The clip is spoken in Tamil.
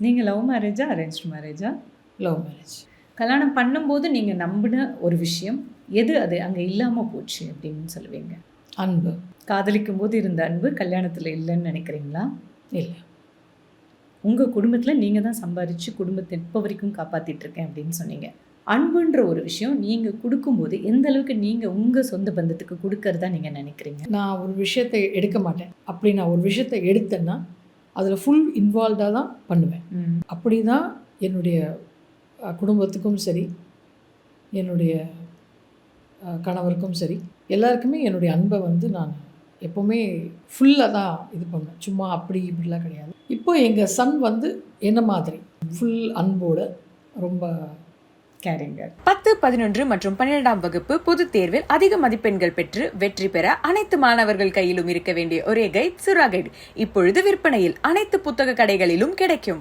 நீங்கள் லவ் மேரேஜா அரேஞ்ச்டு மேரேஜா? Love marriage. கல்யாணம் பண்ணும்போது நீங்கள் நம்பின ஒரு விஷயம் எது அது அங்கே இல்லாமல் போச்சு அப்படின்னு சொல்லுவீங்க? அன்பு. காதலிக்கும் போது இருந்த அன்பு கல்யாணத்தில் இல்லைன்னு நினைக்கிறீங்களா? இல்லை. உங்கள் குடும்பத்தில் நீங்கள் தான் சம்பாரித்து குடும்பத்தை இப்போ வரைக்கும் காப்பாற்றிட்டு இருக்கேன் அப்படின்னு சொன்னீங்க. அன்புன்ற ஒரு விஷயம் நீங்கள் கொடுக்கும்போது எந்த அளவுக்கு நீங்கள் உங்கள் சொந்த பந்தத்துக்கு கொடுக்கறதா நீங்கள் நினைக்கிறீங்க? நான் ஒரு விஷயத்தை எடுக்க மாட்டேன். அப்படி நான் ஒரு விஷயத்தை எடுத்தேன்னா அதில் ஃபுல் இன்வால்வ்டாக தான் பண்ணுவேன். அப்படி தான் என்னுடைய குடும்பத்துக்கும் சரி, என்னுடைய கணவருக்கும் சரி, எல்லாருக்குமே என்னுடைய அன்பை வந்து நான் எப்போவுமே ஃபுல்லாக தான் இது பண்ணுவேன். சும்மா அப்படி இப்படிலாம் கிடையாது. இப்போ எங்கள் சன் வந்து என்ன மாதிரி ஃபுல் அன்போடு ரொம்ப கேரிங்கர். 10, 11 மற்றும் 12ஆம் வகுப்பு பொதுத் தேர்வில் அதிக மதிப்பெண்கள் பெற்று வெற்றி பெற அனைத்து மாணவர்கள் கையிலும் இருக்க வேண்டிய ஒரே கைட் சுறா கைட் இப்பொழுது விற்பனையில் அனைத்து புத்தக கடைகளிலும் கிடைக்கும்.